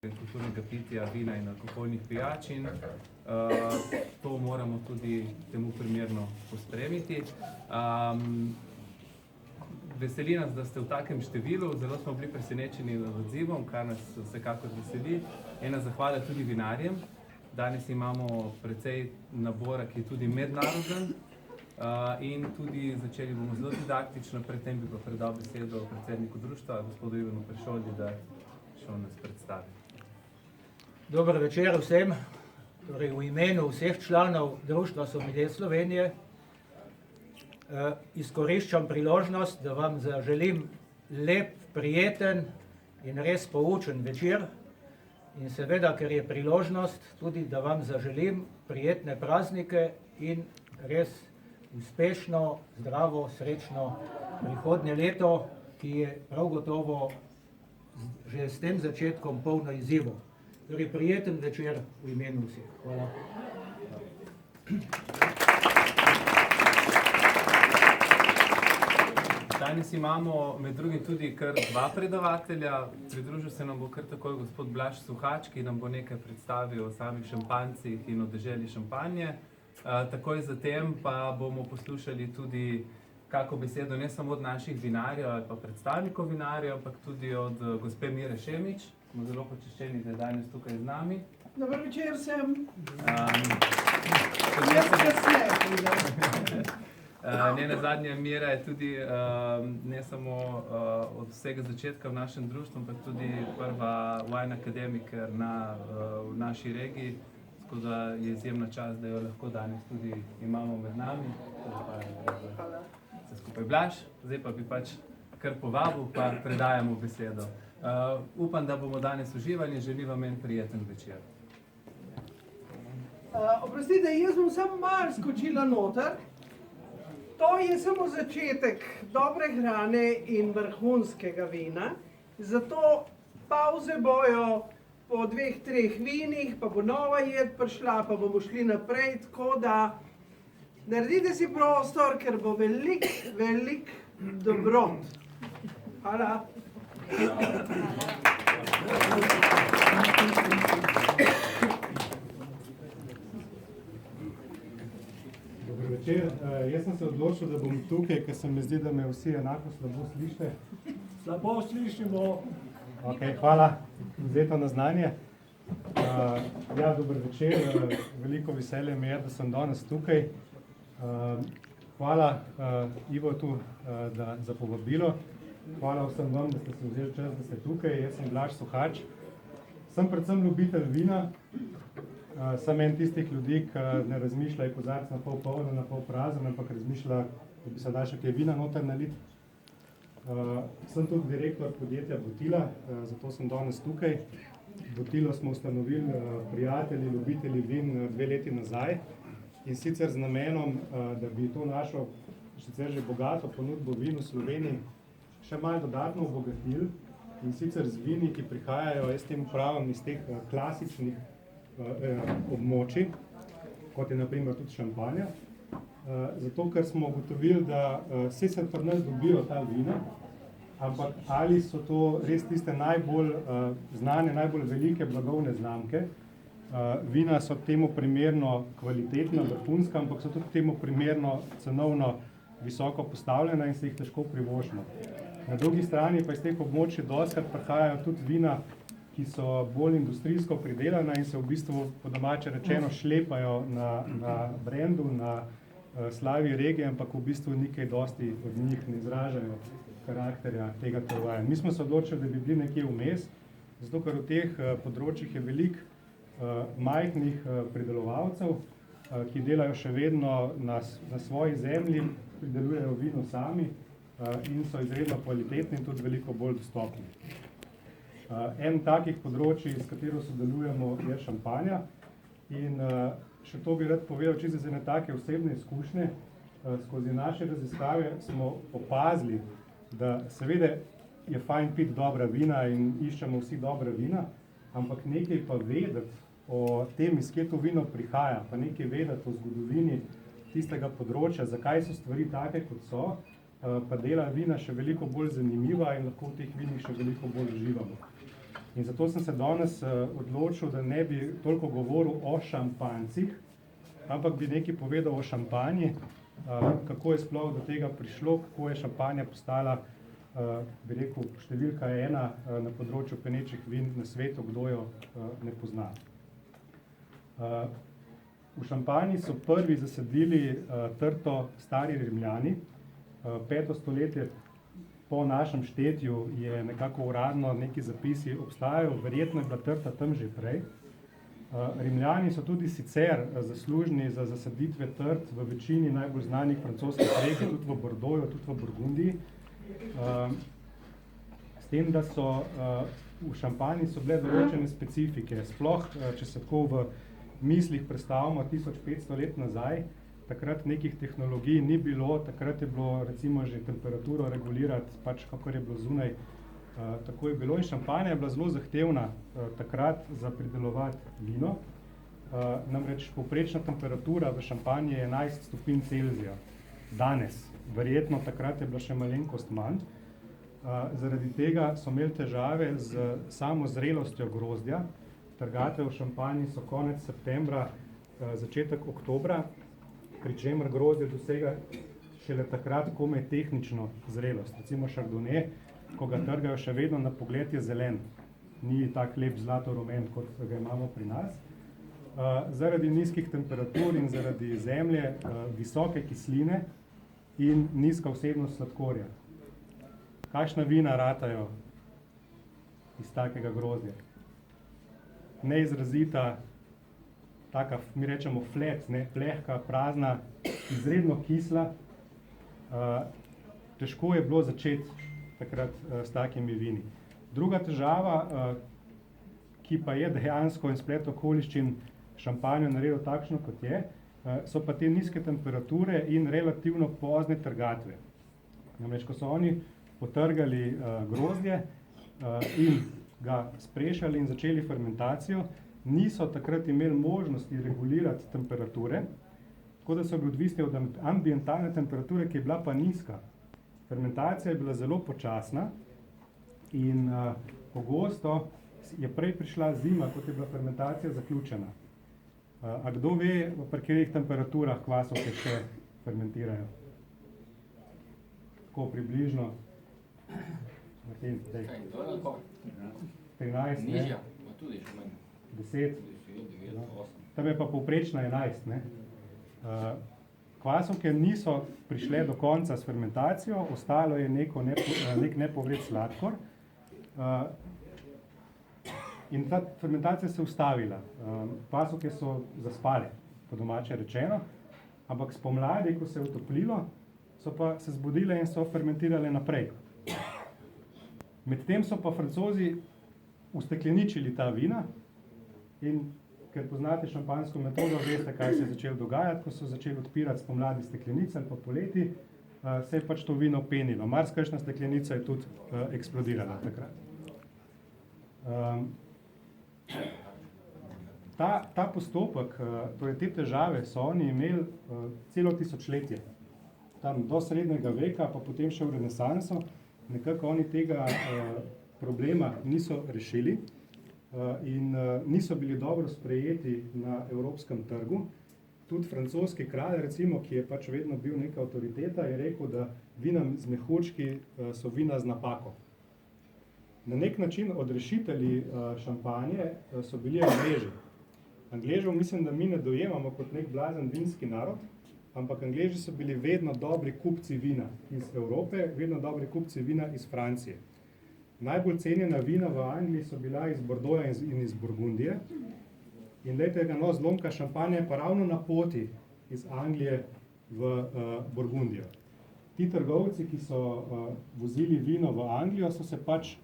kulturnega pitja, vina in alkoholnih pijač in to moramo tudi temu primerno pospremiti. Veseli nas, da ste v takem številu, zelo smo bili presenečeni nad odzivom, kar nas vsekakor veseli. Ena zahvala tudi vinarjem. Danes imamo precej nabora, ki je tudi mednaroden in tudi začeli bomo zelo didaktično, predtem bi pa predal besedo predsedniku društva, gospodu Ivanu Peršoldi, da še on nas predstavi. Dober večer vsem, torej v imenu vseh članov Društva Sommelier Slovenije izkoriščam priložnost, da vam zaželim lep, prijeten in res poučen večer in seveda, ker je priložnost, tudi da vam zaželim prijetne praznike in res uspešno, zdravo, srečno prihodnje leto, ki je prav gotovo že s tem začetkom polno izzivov. Torej, prijeten večer v imenu vseh. Hvala. Danes imamo med drugim tudi kar dva predavatelja. Pridružil se nam bo kar takoj gospod Blaž Suhač, ki nam bo nekaj predstavil o samih šampanjcih in o deželi šampanje. Takoj zatem pa bomo poslušali tudi kako besedo ne samo od naših vinarjev ali pa predstavnikov vinarjev, ampak tudi od gospe Mire Šemič. Smo zelo počaščeni, da je danes tukaj z nami. Dober večer vsem. Jaz kasneje. Nenazadnje Mira je tudi ne samo od vsega začetka v našem društvu, ampak tudi prva wine academiker v naši regiji. Tako da je izjemna čast, da jo lahko danes tudi imamo med nami. Hvala. Vse skupaj Blaž, zdaj pa bi pač kar povabil, pa predajamo besedo. Upam, da bomo danes uživali in želim vam en prijeten večer. Oprostite, jaz bom samo malo skočila noter. To je samo začetek dobre hrane in vrhunskega vina. Zato pauze bojo po 2-3 vinih, pa bo nova jed prišla, pa bomo šli naprej, tako da naredite si prostor, ker bo velik dobrot. Hvala. Dober večer. Jaz sem se odločil, da bom tukaj, ker se mi zdi, da me vsi enako slabo slišite. Slabo slišimo. Ok, hvala. Vzeto na znanje. Ja, dober večer. Veliko veselje mi je, da sem danes tukaj. Hvala Ivo tu za povabilo. Hvala vsem vam, da ste se vzeli čas, da ste tukaj. Jaz sem Blaž Suhač. Sem predvsem ljubitelj vina. Sem en tistih ljudi, ki ne razmišljajo kozarc na pol poln, na pol prazen, ampak razmišlja, da bi se da še kaj vina noter naliti. Sem tudi direktor podjetja Botila, zato sem danes tukaj. Botilo smo ustanovili prijatelji, ljubitelji vin 2 leti nazaj. In sicer z namenom, da bi to našo sicer že bogato ponudbo vin v Sloveniji še malo dodatno obogatili, in sicer z vini, ki prihajajo, jaz temu pravim, iz teh klasičnih območij, kot je na primer tudi šampanja. Zato, ker smo ugotovili, da se pri nas dobijo ta vina, ampak ali so to res tiste najbolj znane, najbolj velike blagovne znamke. Vina so temu primerno kvalitetna, vrhunska, ampak so tudi temu primerno cenovno visoko postavljena in se jih težko privoščimo. Na drugi strani pa iz teh območij dostikrat prihajajo tudi vina, ki so bolj industrijsko pridelana in se v bistvu po domače rečeno šlepajo na brendu, na slavi regije, ampak v bistvu nikaj dosti od njih ne izražajo karakterja tega terroirja. Mi smo se odločili, da bi bili nekje vmes, zato ker v teh področjih je veliko majhnih pridelovalcev, ki delajo še vedno na svoji zemlji, pridelujejo vino sami in so izredno kvalitetni in tudi veliko bolj dostopni. En takih področij, s katero sodelujemo, je šampanja in še to bi rad povedal, čisto za ene take osebne izkušnje. Skozi naše raziskave smo opazili, da seveda je fajn piti dobra vina in iščemo vsi dobra vina, ampak nekaj pa vedeti o tem, iz kje to vino prihaja, pa nekaj vedeti o zgodovini tistega področja, zakaj so stvari take, kot so, pa dela vina še veliko bolj zanimiva in lahko v teh vinih še veliko bolj uživamo. In zato sem se danes odločil, da ne bi toliko govoril o šampanjcih, ampak bi nekaj povedal o šampanji, kako je sploh do tega prišlo, kako je šampanja postala, bi rekel, številka 1 na področju penečih vin na svetu, kdo jo ne pozna. V Šampanji so prvi zasadili trto stari Rimljani. 5. stoletje po našem štetju je nekako uradno neki zapisi obstajajo, verjetno je bila trta tam že prej. Rimljani so tudi sicer zaslužni za zasaditve trt v večini najbolj znanih francoskih regij, tudi v Bordeauxu, tudi v Burgundiji. S tem, da so v Šampanji so bile določene specifike. Sploh, če se tako v mislih predstavimo 1500 let nazaj, takrat nekih tehnologij ni bilo, takrat je bilo recimo že temperaturo regulirati, pač kakor je bilo zunaj, tako je bilo. In Šampanja je bila zelo zahtevna takrat za pridelovati vino. Namreč povprečna temperatura v Šampanji je 11 stopinj Celzija. Danes, verjetno takrat je bila še malenkost manj. Zaradi tega so imeli težave z samo zrelostjo grozdja. Trgatve v Šampanji so konec septembra, začetek oktobra, pri čemer grozdje dosega šele takrat komaj tehnično zrelost. Recimo Chardonnay, ko ga trgajo, še vedno na pogled je zelen, ni tak lep zlato-rumen, kot ga imamo pri nas. Zaradi nizkih temperatur in zaradi zemlje, visoke kisline in nizka vsebnost sladkorja. Kakšna vina ratajo iz takega grozdja? Neizrazita, taka, mi rečemo flat, ne, plehka, prazna, izredno kisla. Težko je bilo začeti takrat s takimi vini. Druga težava, ki pa je dejansko in splet okoliščin Šampanjo naredil takšno, kot je, so pa te nizke temperature in relativno pozne trgatve. Namreč, ko so oni potrgali grozdje in ga sprešali in začeli fermentacijo, niso takrat imeli možnosti regulirati temperature, tako da so bili odvisni od ambientalne temperature, ki je bila pa nizka. Fermentacija je bila zelo počasna in pogosto je prej prišla zima, kot je bila fermentacija zaključena. A kdo ve, pri katerih temperaturah kvasovke še fermentirajo? Tako približno. 13, Nižja, pa tudi še manj. 10, tam je pa povprečna 11. Ne? Kvasovke niso prišle do konca s fermentacijo, ostalo je nek nepovred sladkor in ta fermentacija se ustavila. Kvasovke so zaspale, po domače rečeno, ampak spomladi, ko se je utoplilo, so pa se zbudile in so fermentirale naprej. Medtem so pa Francozi ustekleničili ta vina in ker poznate šampanjsko metodo, veste, kaj se je začelo dogajati, ko so začeli odpirati spomladi steklenice ali pa poleti, se je pač to vino penilo. Marsikajšna steklenica je tudi eksplodirala takrat. Ta postopek, torej te težave so oni imeli celo tisočletje. Tam do srednjega veka, pa potem še v renesanso, nekako oni tega problema niso rešili in niso bili dobro sprejeti na evropskem trgu. Tudi francoski kralj, recimo, ki je pač vedno bil neka avtoriteta, je rekel, da vina z mehurčki so vina z napako. Na nek način odrešitelji Šampanje so bili Angleži. Angležev mislim, da mi ne dojemamo kot nek blazen vinski narod, ampak Angleži so bili vedno dobri kupci vina iz Evrope, vedno dobri kupci vina iz Francije. Najbolj cenjena vina v Angliji so bila iz Bordeauxa in iz Burgundije. In lejte ga, no, zlomka Šampanja je pa ravno na poti iz Anglije v Burgundijo. Ti trgovci, ki so vozili vino v Anglijo, so se pač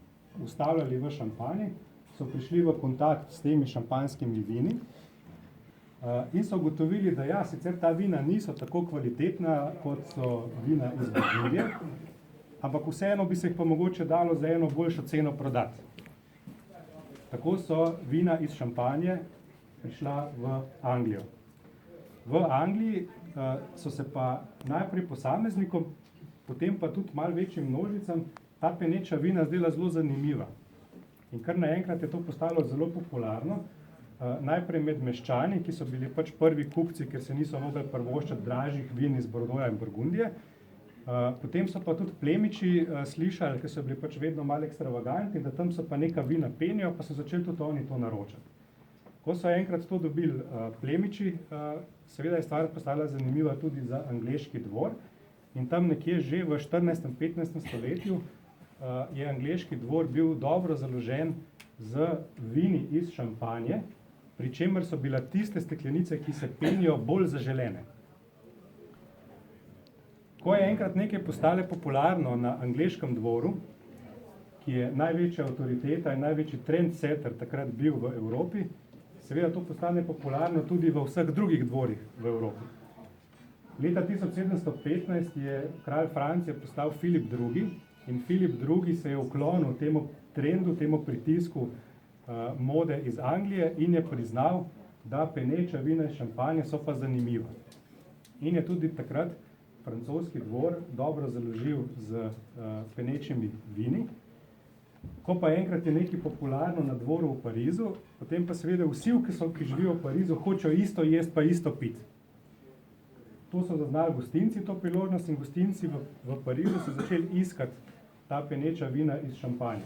ustavljali v Šampanji, so prišli v kontakt s temi šampanjskimi vini in so ugotovili, da ja, sicer ta vina niso tako kvalitetna, kot so vina iz Burgundije, ampak vseeno bi se jih pa mogoče dalo za eno boljšo ceno prodati. Tako so vina iz Šampanje prišla v Anglijo. V Angliji so se pa najprej posameznikom, potem pa tudi malo večjim množicam ta peneča vina zdela zelo zanimiva. In kar naenkrat je to postalo zelo popularno, najprej med meščani, ki so bili pač prvi kupci, ker se niso mogli privoščiti dražjih vin iz Bordeauxa in Burgundije. Potem so pa tudi plemiči slišali, ker so bili pač vedno malo ekstravagantni, da tam so pa neka vina penijo, pa so začeli tudi oni to naročati. Ko so enkrat to dobili plemiči, seveda je stvar postala zanimiva tudi za angleški dvor in tam nekje že v 14. in 15. stoletju je angleški dvor bil dobro založen z vini iz Šampanje, pri čemer so bile tiste steklenice, ki se penijo, bolj zaželene. Ko je enkrat nekaj postalo popularno na angleškem dvoru, ki je največja avtoriteta in največji trendsetter takrat bil v Evropi, seveda to postane popularno tudi v vseh drugih dvorih v Evropi. Leta 1715 je kralj Francije postal Filip II. In Filip II. Se je uklonil temu trendu, temu pritisku mode iz Anglije in je priznal, da peneča vina iz Šampanje so pa zanimiva. In je tudi takrat francoski dvor dobro založil z penečimi vini. Ko pa enkrat je nekaj popularno na dvoru v Parizu, potem pa seveda vsi, ki živijo v Parizu, hočejo isto jesti pa isto piti. To so zaznali gostinci, to priložnost, in gostinci v Parizu so začeli iskati ta peneča vina iz Šampanje.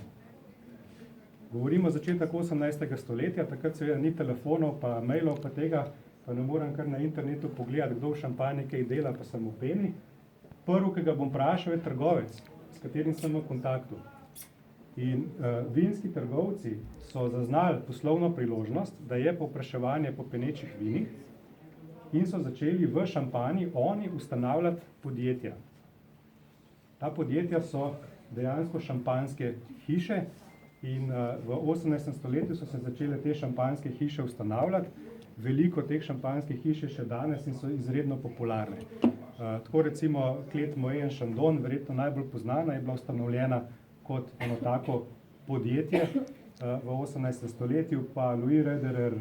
Govorimo o začetek 18. stoletja, takrat seveda ni telefonov, pa mailov, pa tega, pa ne moram kar na internetu pogledati, kdo v Šampanji kaj dela, pa sem v peni. Prvi, ki ga bom vprašal, je trgovec, s katerim sem v kontaktu. In vinski trgovci so zaznali poslovno priložnost, da je povpraševanje po penečih vinih in so začeli v Šampanji oni ustanavljati podjetja. Ta podjetja so dejansko šampanjske hiše in v 18. stoletju so se začele te šampanjske hiše ustanavljati. Veliko teh šampanjskih hiš je še danes in so izredno popularne. Tako recimo klet Moët & Chandon, verjetno najbolj poznana, je bila ustanovljena kot eno tako podjetje v 18. stoletju, pa Louis Roederer,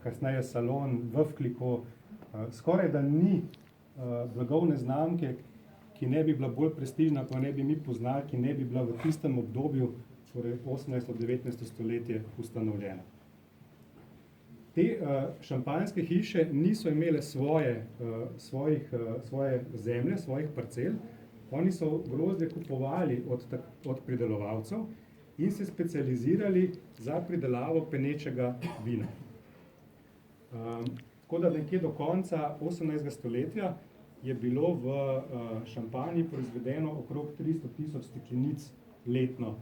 kasneje Salon, Veuve Clicquot, skoraj da ni blagovne znamke, ki ne bi bila bolj prestižna, pa ne bi mi poznali, ki ne bi bila v tistem obdobju, torej 18. 19. stoletje, ustanovljena. Te šampanjske hiše niso imele svoje zemlje, svojih parcel. Oni so grozdje kupovali od pridelovalcev in se specializirali za pridelavo penečega vina. Tako da nekje do konca 18. stoletja je bilo v Šampanji proizvedeno okrog 300.000 steklenic letno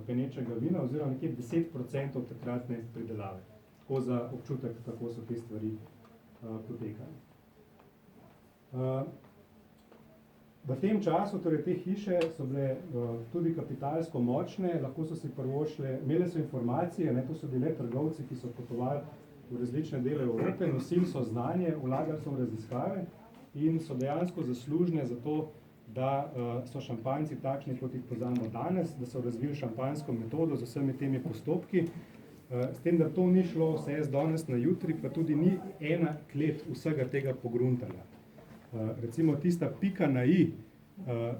penečega vina, oziroma nekje 10% takratne pridelave. Tako za občutek, kako so te stvari potekale. V tem času, torej te hiše so bile tudi kapitalsko močne, lahko so si privoščile, imele so informacije, to so bile trgovci, ki so potovali v različne dele Evrope, nosili so znanje, vlagali so v raziskave in so dejansko zaslužne za to, da so šampanjci takšni, kot jih poznamo danes, da so razvili šampanjsko metodo z vsemi temi postopki, s tem, da to ni šlo vse z danes na jutri, pa tudi ni ena klet vsega tega pogruntala. Recimo tista pika na i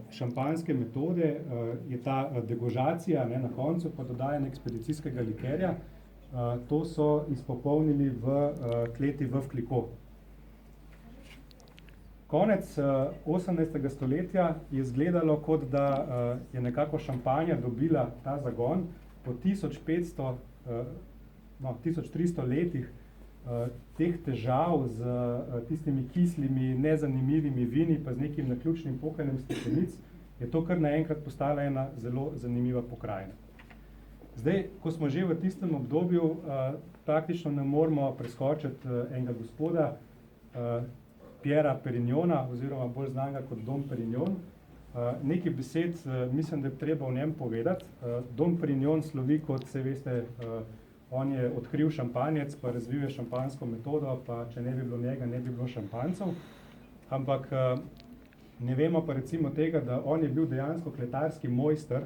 šampanjske metode je ta degužacija, na koncu pa dodajanje ekspedicijskega likerja. To so izpopolnili v kleti Veuve Clicquot. Konec 18. stoletja je izgledalo, kot da je nekako Šampanja dobila ta zagon po 1500, 1300 letih teh težav z tistimi kislimi, nezanimivimi vini, pa z nekim naključnim pokanjem steklenic, je to kar naenkrat postala ena zelo zanimiva pokrajina. Zdaj, ko smo že v tistem obdobju, praktično ne moremo preskočiti enega gospoda, Pierra Perignona, oziroma bolj znanega kot Dom Perignon. Nekaj besed mislim, da je treba o njem povedati. Dom Perignon slovi, kot se veste, on je odkril šampanjec, pa razvil je šampanjsko metodo, pa če ne bi bilo njega, ne bi bilo šampanjcev. Ampak ne vemo pa recimo tega, da on je bil dejansko kletarski mojster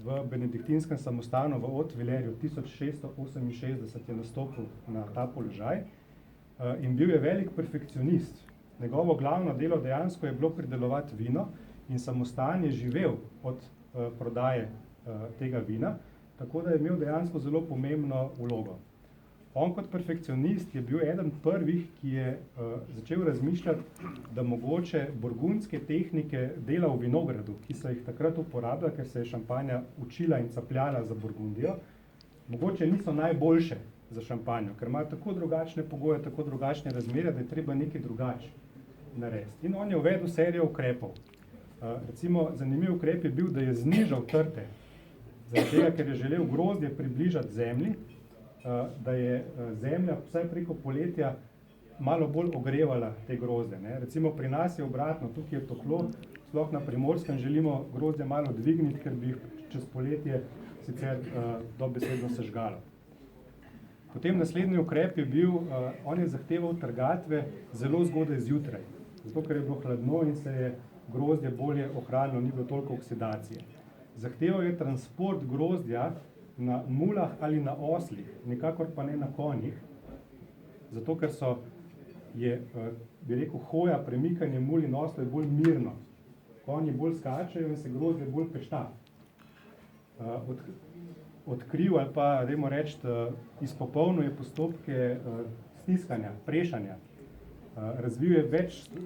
v benediktinskem samostanu v Haute-Villerju. 1668 je nastopil na ta položaj in bil je velik perfekcionist. Njegovo glavno delo dejansko je bilo pridelovati vino in samostan je živel od prodaje tega vina. tako da je imel dejansko zelo pomembno vlogo. On kot perfekcionist je bil eden prvih, ki je začel razmišljati, da mogoče burgundske tehnike dela v vinogradu, ki so jih takrat uporabljali, ker se je šampanja učila in capljala za Burgundijo, mogoče niso najboljše za šampanjo, ker imajo tako drugačne pogoje, tako drugačne razmere, da je treba nekaj drugače narediti. In on je uvedel serijo ukrepov. Recimo, zanimiv ukrep je bil, da je znižal trte, zaradi tega, ker je želel grozdje približati zemlji, da je zemlja vsaj preko poletja malo bolj ogrevala te grozde. Ne. Recimo pri nas je obratno, tukaj je toplo, sploh na Primorskem želimo grozdje malo dvigniti, ker bi jih čez poletje sicer dobesedno sežgalo. Potem naslednji ukrep je bil, on je zahteval trgatve zelo zgodaj zjutraj, zato ker je bilo hladno in se je grozdje bolje ohranilo, ni bilo toliko oksidacije. Zahteval je transport grozdja na mulah ali na oslih, nikakor pa ne na konjih, zato ker je, bi rekel, hoja, premikanje mul in oslov je bolj mirno. Konji bolj skačejo in se grozdje bolj pešta. Odkril ali pa, dajmo reči, izpopolnil je postopke stiskanja, prešanja. Razvil je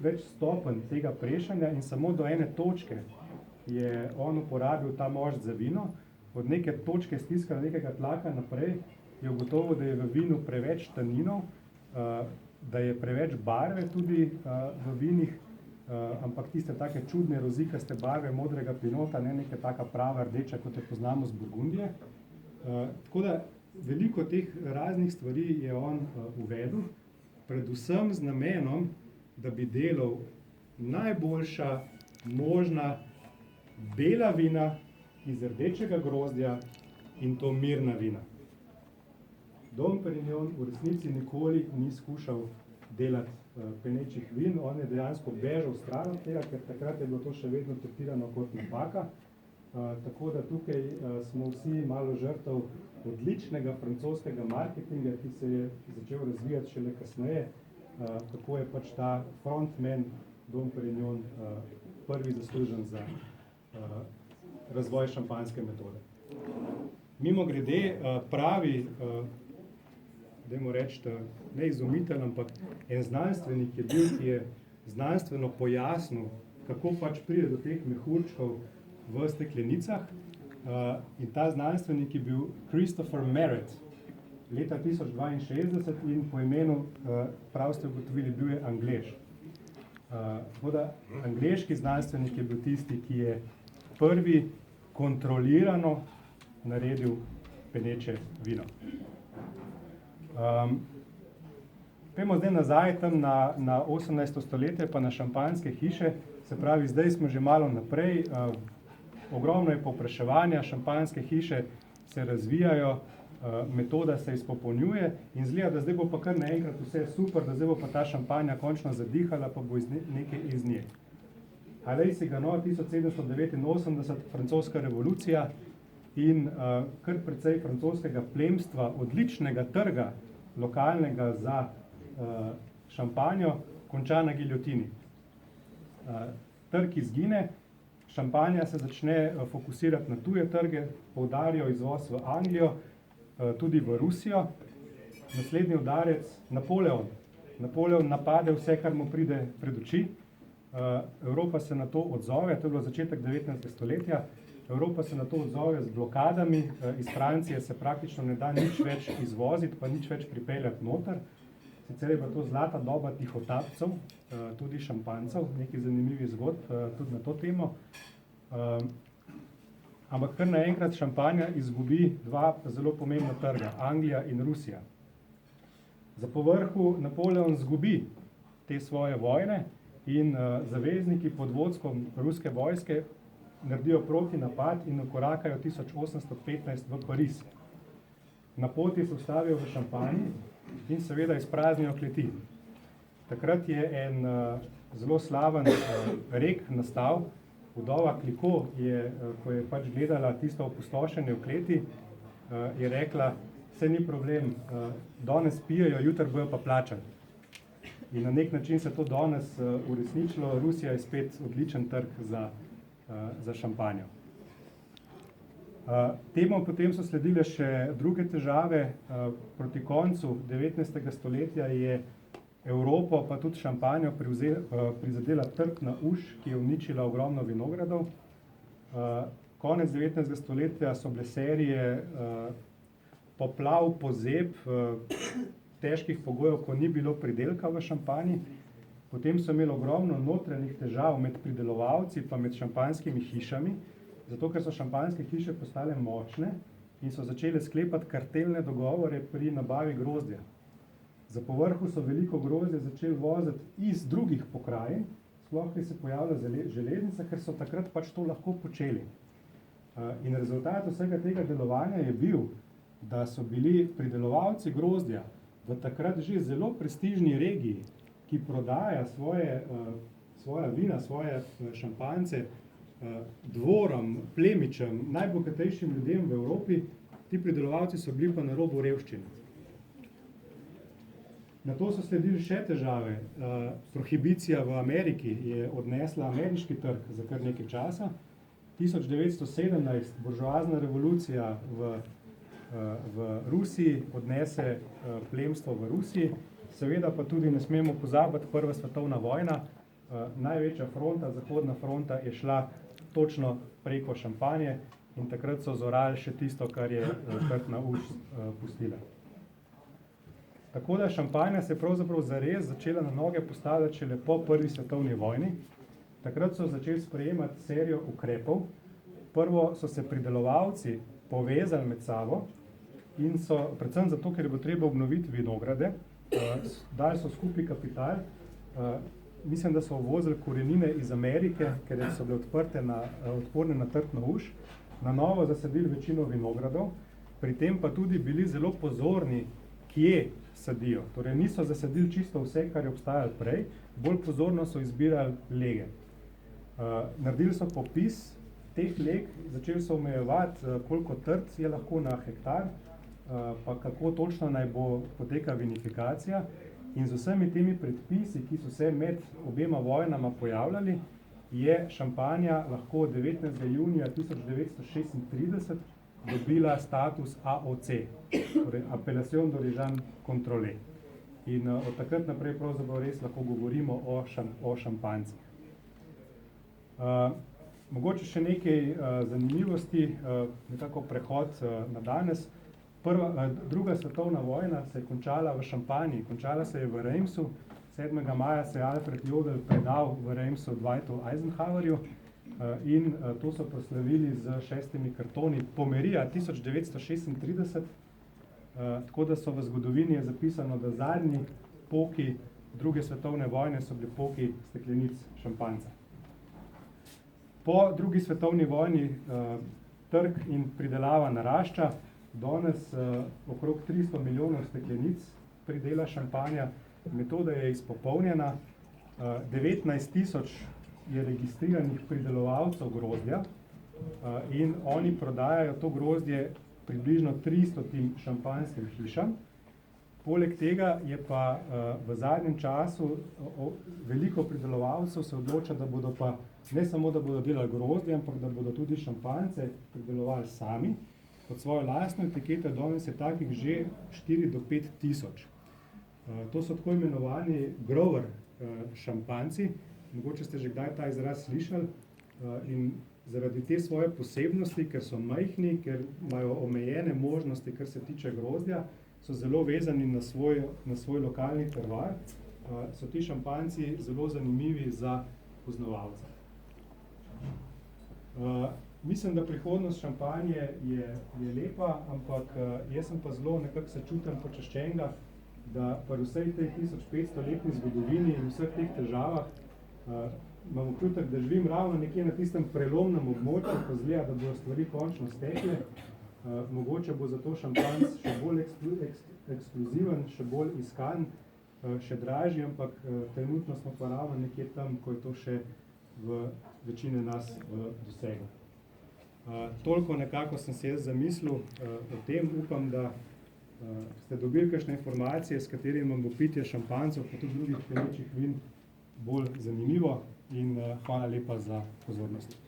več stopenj tega prešanja in samo do ene točke je on uporabil ta mošt za vino. Od neke točke stiskanja nekega tlaka naprej je ugotovil, da je v vinu preveč taninov, da je preveč barve tudi v vinih, ampak tiste take čudne rozikaste barve modrega pinota, ne neka taka prava rdeča, kot je poznamo z Burgundije. Tako da veliko teh raznih stvari je on uvedel, predvsem z namenom, da bi delal najboljša možna bela vina iz rdečega grozdja in to mirna vina. Dom Perignon v resnici nikoli ni skušal delati penečih vin, on je dejansko bežal stran od tega, ker takrat je bilo to še vedno tretirano kot napaka. Tako da tukaj smo vsi malo žrtev odličnega francoskega marketinga, ki se je začel razvijati šele kasneje, kako je pač ta frontman Dom Perignon prvi zaslužen za razvoj šampanjske metode. Mimogrede pravi, dajmo reči, ne izumitelj, ampak en znanstvenik je bil, ki je znanstveno pojasnil, kako pač pride do teh mehurčkov v steklenicah. In ta znanstvenik je bil Christopher Merritt, leta 1062 in po imenu, prav ste ugotovili, bil je Anglež. Tako da angleški znanstvenik je bil tisti, ki je prvi kontrolirano naredil peneče vino. Pojmo zdaj nazaj tam na 18. stoletje pa na šampanjske hiše, se pravi, zdaj smo že malo naprej, ogromno je povpraševanja, šampanjske hiše se razvijajo, metoda se izpopolnjuje in izgleda, da zdaj bo pa kar naenkrat vse super, da zdaj bo pa ta šampanja končno zadihala, pa bo nekaj iz nje. Ali si ga 1789, francoska revolucija in kar precej francoskega plemstva, odličnega trga lokalnega za šampanjo, konča na giljotini. Trg izgine, šampanja se začne fokusirati na tuje trge, poudarijo izvoz v Anglijo, tudi v Rusijo. Naslednji udarec, Napoleon. Napoleon napade vse, kar mu pride pred oči. Evropa se na to odzove, to je bilo začetek 19. stoletja, Evropa se na to odzove z blokadami, iz Francije se praktično ne da nič več izvoziti, pa nič več pripeljati noter. Sicer je bila to zlata doba tihotapcev, tudi šampanjcev, nekaj zanimivih zgodb tudi na to temo. Ampak kar naenkrat šampanja izgubi dva zelo pomembna trga, Anglija in Rusija. Za povrhu Napoleon izgubi te svoje vojne in zavezniki pod vodstvom ruske vojske naredijo protinapad in ukorakajo 1815 v Pariz. Na poti se ustavijo v Šampanji in seveda izpraznijo kleti. Takrat je en zelo slaven rek nastal. Vdova Clicquot je, ko je pač gledala tisto opustošenje v kleti, je rekla, saj ni problem, danes pijejo, jutri bojo pa plačali. In na nek način se to danes uresničilo, Rusija je spet odličen trg za šampanjo. Temu potem so sledile še druge težave. Proti koncu 19. stoletja je Evropo, pa tudi Šampanjo prizadela trtna uš, ki je uničila ogromno vinogradov. Konec 19. stoletja so bile serije poplav, pozeb, težkih pogojev, ko ni bilo pridelka v Šampanji. Potem so imeli ogromno notranjih težav med pridelovalci pa med šampanjskimi hišami, zato ker so šampanjske hiše postale močne in so začele sklepati kartelne dogovore pri nabavi grozdja. Za povrhu so veliko grozdje začeli voziti iz drugih pokrajin, sploh ki se pojavila železnica, ker so takrat pač to lahko počeli. In rezultat vsega tega delovanja je bil, da so bili pridelovalci grozdja v takrat že zelo prestižni regiji, ki prodaja svoja vina, svoje šampanjce dvorom, plemičem, najbogatejšim ljudem v Evropi, ti pridelovalci so bili pa na robu revščine. Na to so sledili še težave. Prohibicija v Ameriki je odnesla ameriški trg za kar nekaj časa. 1917 buržoazna revolucija v Rusiji odnese plemstvo v Rusiji. Seveda pa tudi ne smemo pozabiti Prva svetovna vojna. Največja fronta, zahodna fronta, je šla točno preko Šampanje in takrat so zorali še tisto, kar je trtna uš pustila. Tako da Šampanja se je pravzaprav zares začela na noge postavljati šele po Prvi svetovni vojni. Takrat so začeli sprejemati serijo ukrepov. Prvo so se pridelovalci povezali med sabo in so, predvsem zato, ker je bilo treba obnoviti vinograde, dali so skupaj kapital. Mislim, da so uvozili korenine iz Amerike, ker so bile odporne na trtno uš, na novo zasadili večino vinogradov, pri tem pa tudi bili zelo pozorni, kje sadijo. Torej niso zasadili čisto vse, kar je obstajalo prej, bolj pozorno so izbirali lege. Naredili so popis teh leg, začeli so omejevati, koliko trt je lahko na hektar, pa kako točno naj bo poteka vinifikacija. In z vsemi temi predpisi, ki so se med obema vojnama pojavljali, je Šampanja lahko 19. junija 1936 dobila status AOC, torej Appellation d'Origine Contrôlée. In od takrat naprej pravzaprav res lahko govorimo o šampanjcih. Mogoče še nekaj zanimivosti, nekako prehod na danes. Druga svetovna vojna se je končala v Šampanji, končala se je v Reimsu. 7. maja se je Alfred Jodl predal v Reimsu Dwightu Eisenhowerju in to so proslavili z 6 kartoni Pomerija 1936, tako da so v zgodovini je zapisano, da zadnji poki druge svetovne vojne so bili poki steklenic šampanjca. Po drugi svetovni vojni trg in pridelava narašča. Danes okrog 300 milijonov steklenic pridela šampanja, metoda je izpopolnjena, 19 tisoč je registriranih pridelovalcev grozdja in oni prodajajo to grozdje približno 300 šampanjskim hišam. Poleg tega je pa v zadnjem času veliko pridelovalcev se odloča, da bodo pa ne samo, da bodo delali grozdje, ampak da bodo tudi šampanjce pridelovali sami. Pod svojo lastno etiketo danes je takih že 4 do 5 tisoč. To so tako imenovani grower šampanjci. Mogoče ste že kdaj ta izraz slišali. In zaradi te svoje posebnosti, ker so majhni, ker imajo omejene možnosti, kar se tiče grozdja, so zelo vezani na svoj lokalni terroir, so ti šampanjci zelo zanimivi za poznavalce. Mislim, da prihodnost Šampanje je lepa, ampak jaz sem pa zelo nekako se čutim počaščenega, da pri vsej tej 1500-letni zgodovini in vseh teh težavah imam občutek, da živim ravno nekje na tistem prelomnem območju, ko zgleda, da bodo stvari končno stekle. Mogoče bo zato šampanjc še bolj ekskluziven, še bolj iskan, še dražji, ampak trenutno smo pa ravno nekje tam, ko je to še v večine nas v dosegu. Toliko nekako sem se jaz zamislil o tem, upam, da ste dobili kakšne informacije, s katerimi vam bo pitje šampanjcev, pa tudi drugih plemičjih vin bolj zanimivo in hvala lepa za pozornost.